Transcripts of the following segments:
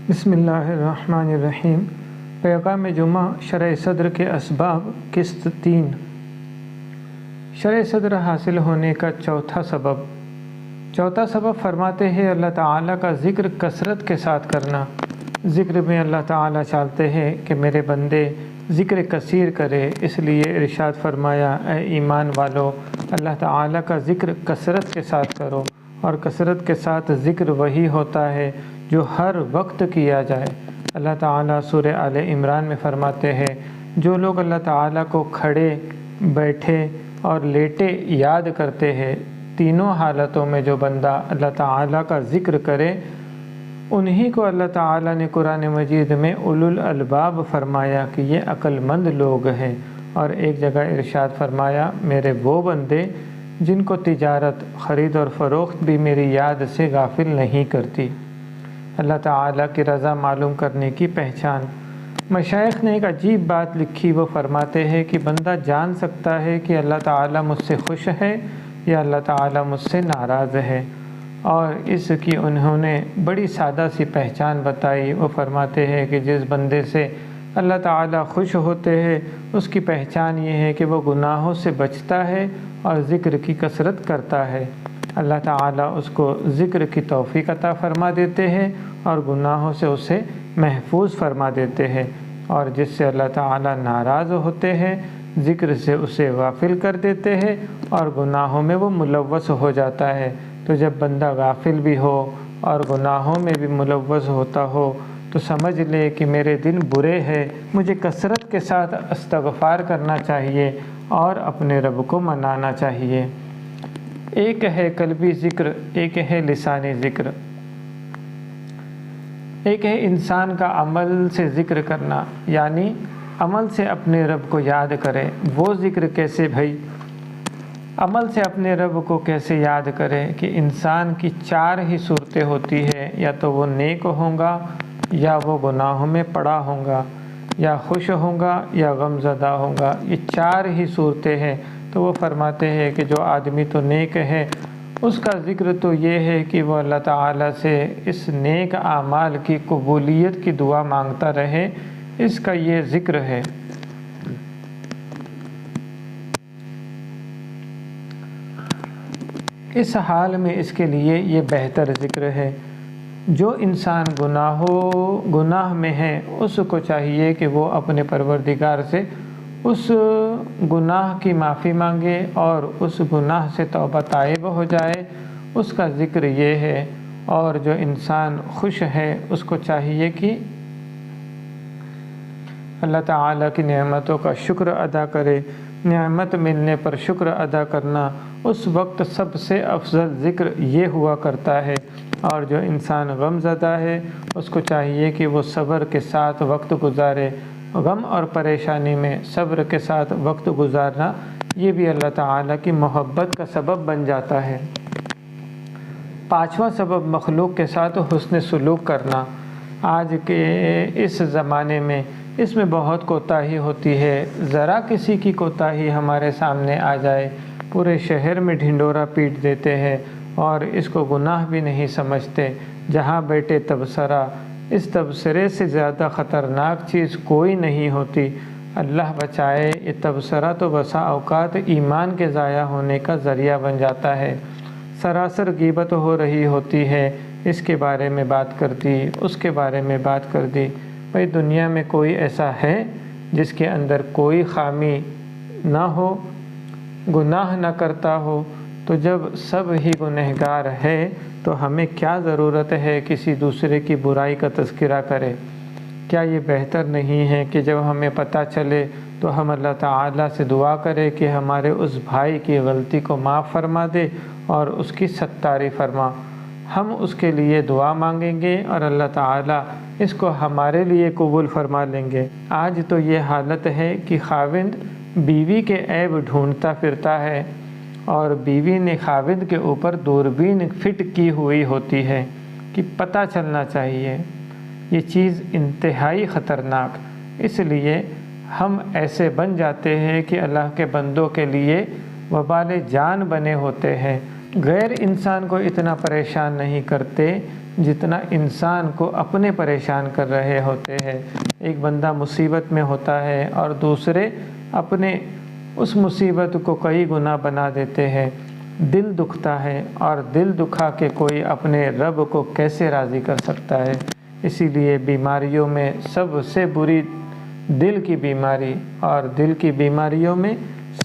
بسم اللہ الرحمن الرحیم۔ پیغام جمعہ شرح صدر کے اسباب قسط 3۔ شرح صدر حاصل ہونے کا چوتھا سبب فرماتے ہیں اللہ تعالیٰ کا ذکر کثرت کے ساتھ کرنا۔ ذکر میں اللہ تعالیٰ چاہتے ہیں کہ میرے بندے ذکر کثیر کرے، اس لیے ارشاد فرمایا اے ایمان والو اللہ تعالیٰ کا ذکر کثرت کے ساتھ کرو، اور کثرت کے ساتھ ذکر وہی ہوتا ہے جو ہر وقت کیا جائے۔ اللہ تعالیٰ سورہ آل عمران میں فرماتے ہیں جو لوگ اللہ تعالیٰ کو کھڑے، بیٹھے اور لیٹے یاد کرتے ہیں، تینوں حالتوں میں جو بندہ اللہ تعالیٰ کا ذکر کرے انہی کو اللہ تعالیٰ نے قرآن مجید میں اولو الالباب فرمایا کہ یہ عقل مند لوگ ہیں، اور ایک جگہ ارشاد فرمایا میرے وہ بندے جن کو تجارت، خرید اور فروخت بھی میری یاد سے غافل نہیں کرتی۔ اللہ تعالیٰ کی رضا معلوم کرنے کی پہچان۔ مشائخ نے ایک عجیب بات لکھی، وہ فرماتے ہیں کہ بندہ جان سکتا ہے کہ اللہ تعالیٰ مجھ سے خوش ہے یا اللہ تعالیٰ مجھ سے ناراض ہے، اور اس کی انہوں نے بڑی سادہ سی پہچان بتائی۔ وہ فرماتے ہیں کہ جس بندے سے اللہ تعالیٰ خوش ہوتے ہیں اس کی پہچان یہ ہے کہ وہ گناہوں سے بچتا ہے اور ذکر کی کثرت کرتا ہے۔ اللہ تعالیٰ اس کو ذکر کی توفیق عطا فرما دیتے ہیں اور گناہوں سے اسے محفوظ فرما دیتے ہیں، اور جس سے اللہ تعالیٰ ناراض ہوتے ہیں ذکر سے اسے غافل کر دیتے ہیں اور گناہوں میں وہ ملوث ہو جاتا ہے۔ تو جب بندہ غافل بھی ہو اور گناہوں میں بھی ملوث ہوتا ہو تو سمجھ لے کہ میرے دن برے ہیں، مجھے کثرت کے ساتھ استغفار کرنا چاہیے اور اپنے رب کو منانا چاہیے۔ ایک ہے قلبی ذکر، ایک ہے لسانی ذکر۔ ایک ہے انسان کا عمل سے ذکر کرنا، یعنی عمل سے اپنے رب کو یاد کرے۔ وہ ذکر کیسے بھائی؟ عمل سے اپنے رب کو کیسے یاد کرے کہ انسان کی چار ہی صورتیں ہوتی ہے، یا تو وہ نیک ہوگا، یا وہ گناہوں میں پڑا ہوگا، یا خوش ہوگا، یا غم زدہ ہوگا۔ یہ چار ہی صورتیں ہیں۔ تو وہ فرماتے ہیں کہ جو آدمی تو نیک ہے اس کا ذکر تو یہ ہے کہ وہ اللہ تعالیٰ سے اس نیک اعمال کی قبولیت کی دعا مانگتا رہے، اس کا یہ ذکر ہے۔ اس حال میں اس کے لیے یہ بہتر ذکر ہے۔ جو انسان گناہ میں ہے اس کو چاہیے کہ وہ اپنے پروردگار سے اس گناہ کی معافی مانگے اور اس گناہ سے توبہ طائب ہو جائے، اس کا ذکر یہ ہے۔ اور جو انسان خوش ہے اس کو چاہیے کہ اللہ تعالیٰ کی نعمتوں کا شکر ادا کرے۔ نعمت ملنے پر شکر ادا کرنا اس وقت سب سے افضل ذکر یہ ہوا کرتا ہے۔ اور جو انسان غم زدہ ہے اس کو چاہیے کہ وہ صبر کے ساتھ وقت گزارے۔ غم اور پریشانی میں صبر کے ساتھ وقت گزارنا یہ بھی اللہ تعالیٰ کی محبت کا سبب بن جاتا ہے۔ پانچواں سبب مخلوق کے ساتھ حسن سلوک کرنا۔ آج کے اس زمانے میں اس میں بہت کوتاہی ہوتی ہے۔ ذرا کسی کی کوتاہی ہمارے سامنے آ جائے پورے شہر میں ڈھنڈورا پیٹ دیتے ہیں اور اس کو گناہ بھی نہیں سمجھتے۔ جہاں بیٹے تبصرہ، اس تبصرے سے زیادہ خطرناک چیز کوئی نہیں ہوتی۔ اللہ بچائے، یہ تبصرہ تو بسا اوقات ایمان کے ضائع ہونے کا ذریعہ بن جاتا ہے۔ سراسر غیبت ہو رہی ہوتی ہے، اس کے بارے میں بات کر دی، اس کے بارے میں بات کر دی۔ بھائی دنیا میں کوئی ایسا ہے جس کے اندر کوئی خامی نہ ہو، گناہ نہ کرتا ہو؟ تو جب سب ہی گنہگار ہے تو ہمیں کیا ضرورت ہے کسی دوسرے کی برائی کا تذکرہ کرے؟ کیا یہ بہتر نہیں ہے کہ جب ہمیں پتہ چلے تو ہم اللہ تعالیٰ سے دعا کریں کہ ہمارے اس بھائی کی غلطی کو معاف فرما دے اور اس کی ستاری فرما؟ ہم اس کے لیے دعا مانگیں گے اور اللہ تعالیٰ اس کو ہمارے لیے قبول فرما لیں گے۔ آج تو یہ حالت ہے کہ خاوند بیوی کے عیب ڈھونڈتا پھرتا ہے اور بیوی نے خاوند کے اوپر دوربین فٹ کی ہوئی ہوتی ہے کہ پتہ چلنا چاہیے۔ یہ چیز انتہائی خطرناک، اس لیے ہم ایسے بن جاتے ہیں کہ اللہ کے بندوں کے لیے وبال جان بنے ہوتے ہیں۔ غیر انسان کو اتنا پریشان نہیں کرتے جتنا انسان کو اپنے پریشان کر رہے ہوتے ہیں۔ ایک بندہ مصیبت میں ہوتا ہے اور دوسرے اپنے اس مصیبت کو کئی گنا بنا دیتے ہیں، دل دکھتا ہے، اور دل دکھا کے کوئی اپنے رب کو کیسے راضی کر سکتا ہے۔ اسی لیے بیماریوں میں سب سے بری دل کی بیماری، اور دل کی بیماریوں میں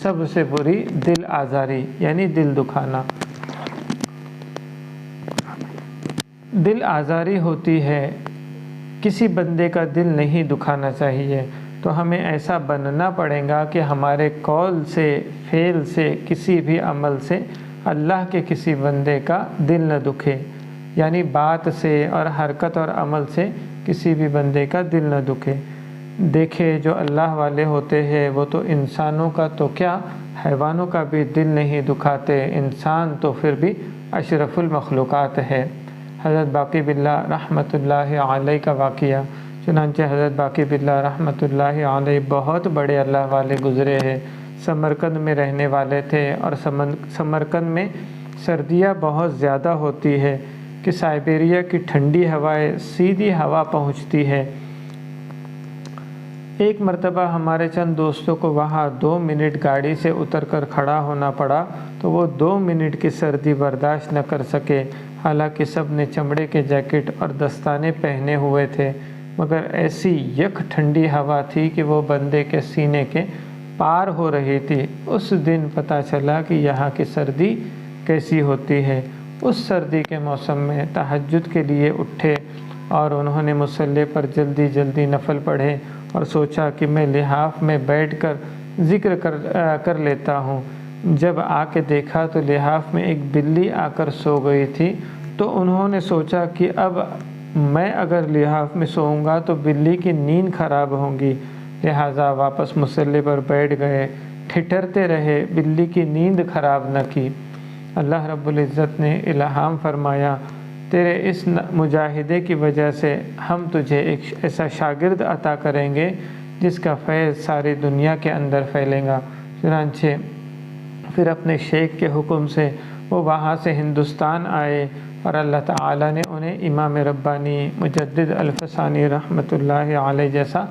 سب سے بری دل آزاری یعنی دل دکھانا۔ دل آزاری ہوتی ہے، کسی بندے کا دل نہیں دکھانا چاہیے، تو ہمیں ایسا بننا پڑے گا کہ ہمارے قول سے، فعل سے، کسی بھی عمل سے اللہ کے کسی بندے کا دل نہ دکھے، یعنی بات سے اور حرکت اور عمل سے کسی بھی بندے کا دل نہ دکھے۔ دیکھے جو اللہ والے ہوتے ہیں وہ تو انسانوں کا تو کیا، حیوانوں کا بھی دل نہیں دکھاتے، انسان تو پھر بھی اشرف المخلوقات ہے۔ حضرت باقی باللہ رحمۃ اللہ علیہ کا واقعہ، چنانچہ حضرت باقی باللہ رحمۃ اللہ علیہ بہت بڑے اللہ والے گزرے ہیں، سمرقند میں رہنے والے تھے، اور سمرقند میں سردیاں بہت زیادہ ہوتی ہے کہ سائبیریا کی ٹھنڈی ہوائیں سیدھی ہوا پہنچتی ہے۔ ایک مرتبہ ہمارے چند دوستوں کو وہاں 2 منٹ گاڑی سے اتر کر کھڑا ہونا پڑا، تو وہ 2 منٹ کی سردی برداشت نہ کر سکے، حالانکہ سب نے چمڑے کے جیکٹ اور دستانے پہنے ہوئے تھے، مگر ایسی یک ٹھنڈی ہوا تھی کہ وہ بندے کے سینے کے پار ہو رہی تھی۔ اس دن پتہ چلا کہ یہاں کی سردی کیسی ہوتی ہے۔ اس سردی کے موسم میں تہجد کے لیے اٹھے اور انہوں نے مصلی پر جلدی جلدی نفل پڑھے اور سوچا کہ میں لحاف میں بیٹھ کر ذکر کر لیتا ہوں۔ جب آ کے دیکھا تو لحاف میں ایک بلی آ کر سو گئی تھی، تو انہوں نے سوچا کہ اب میں اگر لحاف میں سوؤں گا تو بلی کی نیند خراب ہوگی، لہٰذا واپس مصلی پر بیٹھ گئے، ٹھٹھرتے رہے، بلی کی نیند خراب نہ کی۔ اللہ رب العزت نے الہام فرمایا، تیرے اس مجاہدے کی وجہ سے ہم تجھے ایک ایسا شاگرد عطا کریں گے جس کا فیض ساری دنیا کے اندر پھیلے گا۔ چنانچہ پھر اپنے شیخ کے حکم سے وہ وہاں سے ہندوستان آئے، اور اللہ تعالیٰ نے انہیں امام ربانی مجدد الفسانی رحمۃ اللہ علیہ جیسا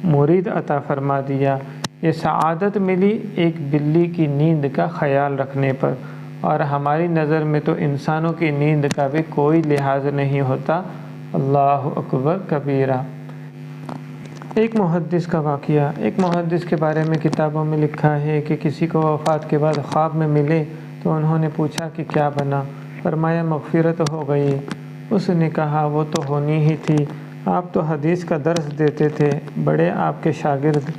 مرید عطا فرما دیا۔ یہ سعادت ملی ایک بلی کی نیند کا خیال رکھنے پر، اور ہماری نظر میں تو انسانوں کی نیند کا بھی کوئی لحاظ نہیں ہوتا۔ اللہ اکبر کبیرہ۔ ایک محدث کا واقعہ، ایک محدث کے بارے میں کتابوں میں لکھا ہے کہ کسی کو وفات کے بعد خواب میں ملے تو انہوں نے پوچھا کہ کیا بنا؟ فرمایا مغفرت ہو گئی۔ اس نے کہا وہ تو ہونی ہی تھی، آپ تو حدیث کا درس دیتے تھے، بڑے آپ کے شاگرد۔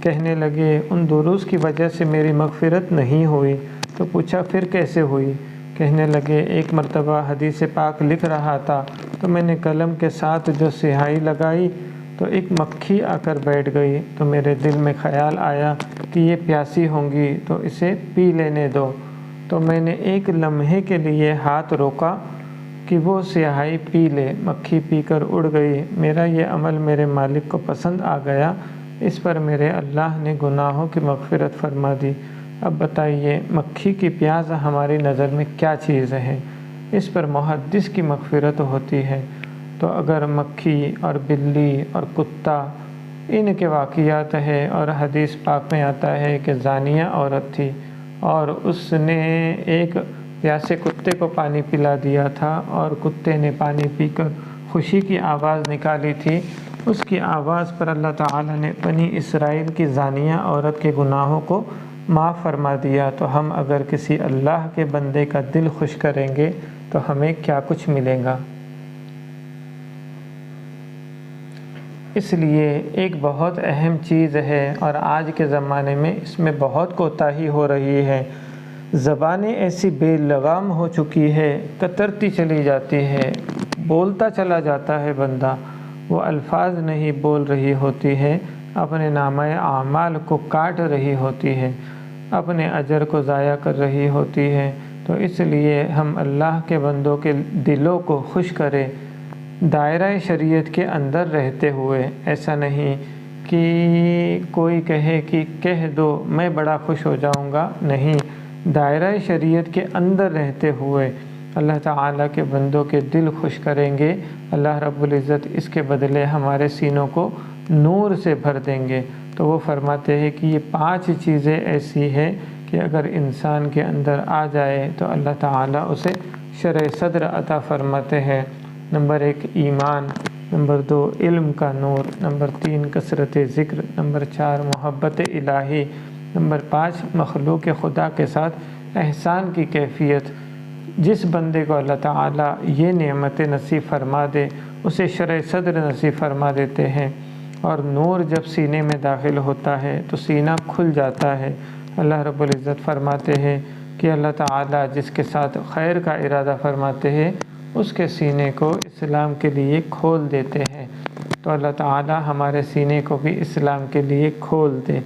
کہنے لگے ان دروس کی وجہ سے میری مغفرت نہیں ہوئی۔ تو پوچھا پھر کیسے ہوئی؟ کہنے لگے ایک مرتبہ حدیث پاک لکھ رہا تھا تو میں نے قلم کے ساتھ جو سیاہی لگائی تو ایک مکھی آ کر بیٹھ گئی، تو میرے دل میں خیال آیا کہ یہ پیاسی ہوں گی تو اسے پی لینے دو، تو میں نے ایک لمحے کے لیے ہاتھ روکا کہ وہ سیاہی پی لے، مکھی پی کر اڑ گئی۔ میرا یہ عمل میرے مالک کو پسند آ گیا، اس پر میرے اللہ نے گناہوں کی مغفرت فرما دی۔ اب بتائیے مکھی کی پیاز ہماری نظر میں کیا چیز ہے؟ اس پر محدث کی مغفرت ہوتی ہے۔ تو اگر مکھی اور بلی اور کتا ان کے واقعات ہے، اور حدیث پاک میں آتا ہے کہ زانیہ عورت تھی اور اس نے ایک پیاسے کتے کو پانی پلا دیا تھا، اور کتے نے پانی پی کر خوشی کی آواز نکالی تھی، اس کی آواز پر اللہ تعالیٰ نے بنی اسرائیل کی زانیہ عورت کے گناہوں کو معاف فرما دیا، تو ہم اگر کسی اللہ کے بندے کا دل خوش کریں گے تو ہمیں کیا کچھ ملے گا۔ اس لیے ایک بہت اہم چیز ہے، اور آج کے زمانے میں اس میں بہت کوتاہی ہو رہی ہے۔ زبانیں ایسی بے لگام ہو چکی ہے، کترتی چلی جاتی ہے، بولتا چلا جاتا ہے بندہ، وہ الفاظ نہیں بول رہی ہوتی ہے، اپنے نامہ اعمال کو کاٹ رہی ہوتی ہے، اپنے اجر کو ضائع کر رہی ہوتی ہے۔ تو اس لیے ہم اللہ کے بندوں کے دلوں کو خوش کریں، دائرہ شریعت کے اندر رہتے ہوئے۔ ایسا نہیں کہ کوئی کہے کہ کہہ دو میں بڑا خوش ہو جاؤں گا، نہیں، دائرہ شریعت کے اندر رہتے ہوئے اللہ تعالیٰ کے بندوں کے دل خوش کریں گے، اللہ رب العزت اس کے بدلے ہمارے سینوں کو نور سے بھر دیں گے۔ تو وہ فرماتے ہیں کہ یہ 5 چیزیں ایسی ہیں کہ اگر انسان کے اندر آ جائے تو اللہ تعالیٰ اسے شرح صدر عطا فرماتے ہیں۔ نمبر 1 ایمان، نمبر 2 علم کا نور، نمبر 3 کثرت ذکر، نمبر 4 محبت الہی، نمبر 5 مخلوق خدا کے ساتھ احسان کی کیفیت۔ جس بندے کو اللہ تعالیٰ یہ نعمت نصیب فرما دے اسے شرح صدر نصیب فرما دیتے ہیں، اور نور جب سینے میں داخل ہوتا ہے تو سینہ کھل جاتا ہے۔ اللہ رب العزت فرماتے ہیں کہ اللہ تعالیٰ جس کے ساتھ خیر کا ارادہ فرماتے ہیں اس کے سینے کو اسلام کے لیے کھول دیتے ہیں۔ تو اللہ تعالیٰ ہمارے سینے کو بھی اسلام کے لیے کھول دے۔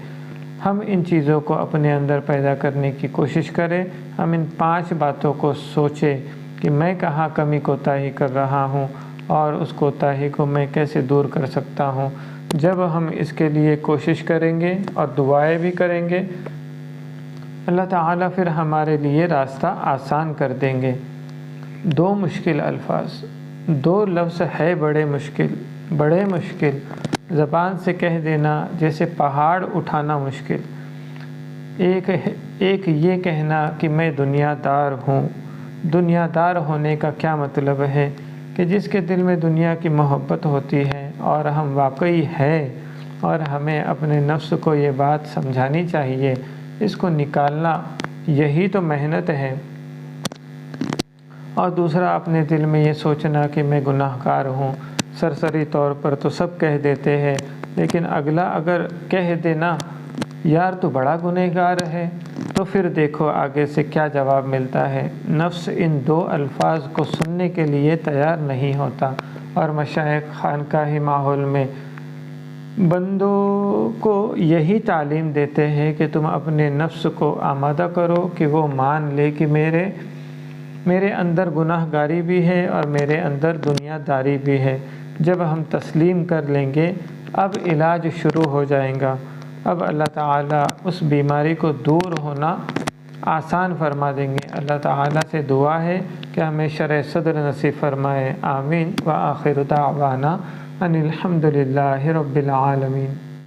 ہم ان چیزوں کو اپنے اندر پیدا کرنے کی کوشش کریں۔ ہم ان 5 باتوں کو سوچیں کہ میں کہاں کمی کوتاہی کر رہا ہوں اور اس کوتاہی کو میں کیسے دور کر سکتا ہوں۔ جب ہم اس کے لیے کوشش کریں گے اور دعائیں بھی کریں گے، اللہ تعالیٰ پھر ہمارے لیے راستہ آسان کر دیں گے۔ 2 مشکل الفاظ، 2 لفظ ہے بڑے مشکل، زبان سے کہہ دینا جیسے پہاڑ اٹھانا مشکل۔ ایک یہ کہنا کہ میں دنیا دار ہوں۔ دنیا دار ہونے کا کیا مطلب ہے؟ کہ جس کے دل میں دنیا کی محبت ہوتی ہے اور ہم واقعی ہے، اور ہمیں اپنے نفس کو یہ بات سمجھانی چاہیے، اس کو نکالنا یہی تو محنت ہے۔ اور دوسرا اپنے دل میں یہ سوچنا کہ میں گناہ گار ہوں۔ سرسری طور پر تو سب کہہ دیتے ہیں، لیکن اگلا اگر کہہ دینا یار تو بڑا گنہگار ہے، تو پھر دیکھو آگے سے کیا جواب ملتا ہے۔ نفس ان 2 الفاظ کو سننے کے لیے تیار نہیں ہوتا، اور مشائخ خانقاہی ماحول میں بندوں کو یہی تعلیم دیتے ہیں کہ تم اپنے نفس کو آمادہ کرو کہ وہ مان لے کہ میرے اندر گناہ گاری بھی ہے اور میرے اندر دنیا داری بھی ہے۔ جب ہم تسلیم کر لیں گے اب علاج شروع ہو جائے گا۔ اب اللہ تعالیٰ اس بیماری کو دور ہونا آسان فرما دیں گے۔ اللہ تعالیٰ سے دعا ہے کہ ہمیں شرح صدر نصیب فرمائے۔ آمین۔ وآخر دعوانا ان الحمد للہ رب العالمین۔